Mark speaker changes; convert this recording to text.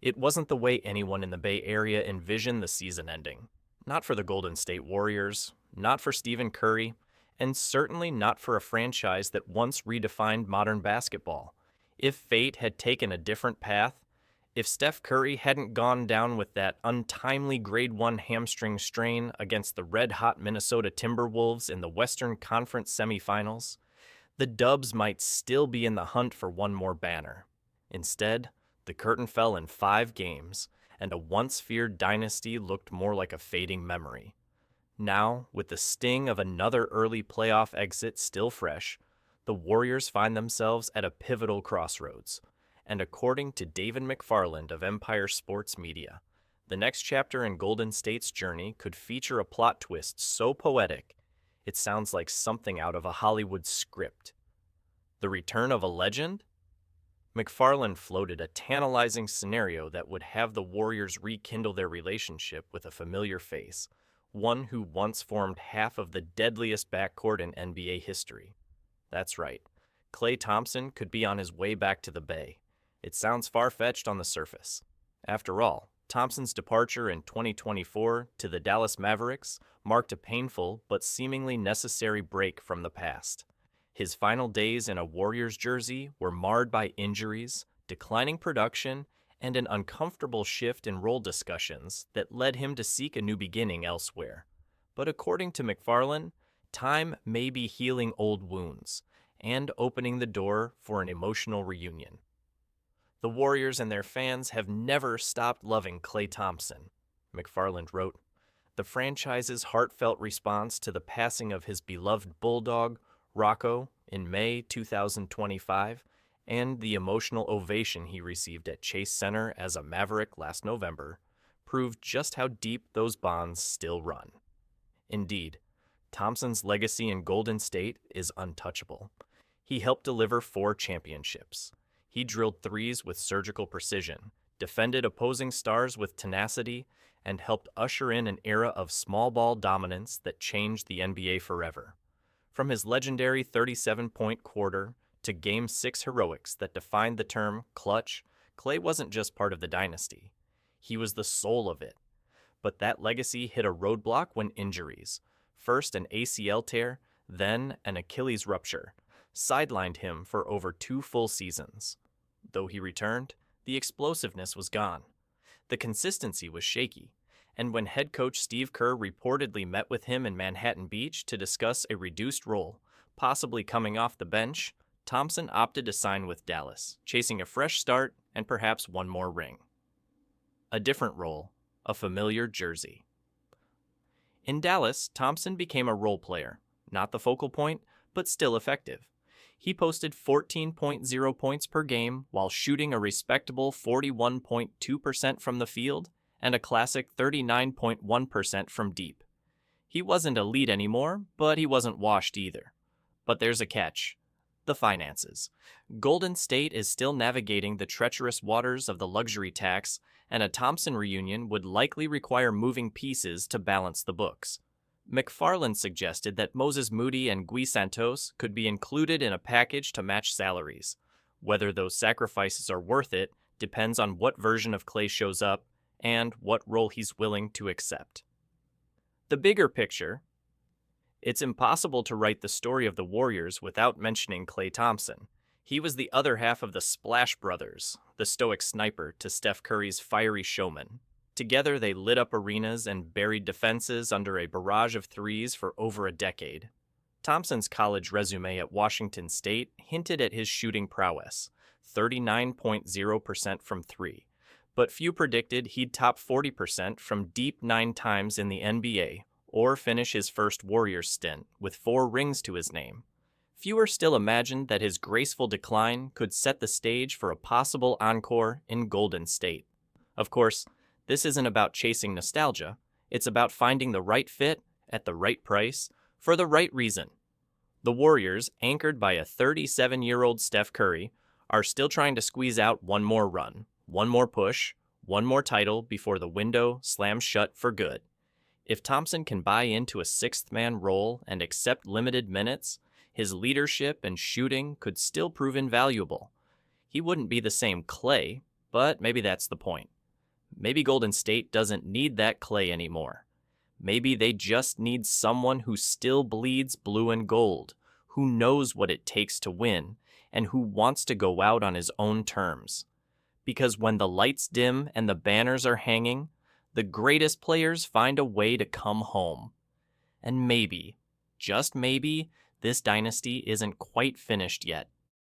Speaker 1: It wasn't the way anyone in the Bay Area envisioned the season ending. Not for the Golden State Warriors, not for Stephen Curry, and certainly not for a franchise that once redefined modern basketball. If fate had taken a different path, if Steph Curry hadn't gone down with that untimely Grade 1 hamstring strain against the red-hot Minnesota Timberwolves in the Western Conference semifinals, the Dubs might still be in the hunt for one more banner. Instead, the curtain fell in 5 games, and a once-feared dynasty looked more like a fading memory. Now, with the sting of another early playoff exit still fresh, the Warriors find themselves at a pivotal crossroads. And according to David McFarland of Empire Sports Media, the next chapter in Golden State's journey could feature a plot twist so poetic, it sounds like something out of a Hollywood script. The return of a legend? McFarland floated a tantalizing scenario that would have the Warriors rekindle their relationship with a familiar face, one who once formed half of the deadliest backcourt in NBA history. That's right, Klay Thompson could be on his way back to the Bay. It sounds far-fetched on the surface. After all, Thompson's departure in 2024 to the Dallas Mavericks marked a painful but seemingly necessary break from the past. His final days in a Warriors jersey were marred by injuries, declining production, and an uncomfortable shift in role discussions that led him to seek a new beginning elsewhere. But according to McFarland, time may be healing old wounds and opening the door for an emotional reunion. The Warriors and their fans have never stopped loving Klay Thompson, McFarland wrote. The franchise's heartfelt response to the passing of his beloved Bulldog, Rocco, in May 2025, and the emotional ovation he received at Chase Center as a Maverick last November, proved just how deep those bonds still run. Indeed, Thompson's legacy in Golden State is untouchable. He helped deliver 4 championships. He drilled threes with surgical precision, defended opposing stars with tenacity, and helped usher in an era of small ball dominance that changed the NBA forever. From his legendary 37-point quarter to Game 6 heroics that defined the term clutch, Klay wasn't just part of the dynasty. He was the soul of it. But that legacy hit a roadblock when injuries, first an ACL tear, then an Achilles rupture, sidelined him for over 2 full seasons. Though he returned, the explosiveness was gone. The consistency was shaky, and when head coach Steve Kerr reportedly met with him in Manhattan Beach to discuss a reduced role, possibly coming off the bench, Thompson opted to sign with Dallas, chasing a fresh start and perhaps one more ring. A different role, a familiar jersey. In Dallas, Thompson became a role player, not the focal point, but still effective. He posted 14.0 points per game while shooting a respectable 41.2% from the field and a classic 39.1% from deep. He wasn't elite anymore, but he wasn't washed either. But there's a catch: the finances. Golden State is still navigating the treacherous waters of the luxury tax, and a Thompson reunion would likely require moving pieces to balance the books. McFarland suggested that Moses Moody and Gui Santos could be included in a package to match salaries. Whether those sacrifices are worth it depends on what version of Klay shows up and what role he's willing to accept. The bigger picture: it's impossible to write the story of the Warriors without mentioning Klay Thompson. He was the other half of the Splash Brothers, the stoic sniper to Steph Curry's fiery showman. Together, they lit up arenas and buried defenses under a barrage of threes for over a decade. Thompson's college resume at Washington State hinted at his shooting prowess, 39.0% from three, but few predicted he'd top 40% from deep 9 times in the NBA, or finish his first Warriors stint with 4 rings to his name. Fewer still imagined that his graceful decline could set the stage for a possible encore in Golden State. Of course, this isn't about chasing nostalgia. It's about finding the right fit at the right price for the right reason. The Warriors, anchored by a 37-year-old Steph Curry, are still trying to squeeze out one more run, one more push, one more title before the window slams shut for good. If Thompson can buy into a sixth-man role and accept limited minutes, his leadership and shooting could still prove invaluable. He wouldn't be the same Klay, but maybe that's the point. Maybe Golden State doesn't need that clay anymore. Maybe they just need someone who still bleeds blue and gold, who knows what it takes to win, and who wants to go out on his own terms. Because when the lights dim and the banners are hanging, the greatest players find a way to come home. And maybe, just maybe, this dynasty isn't quite finished yet.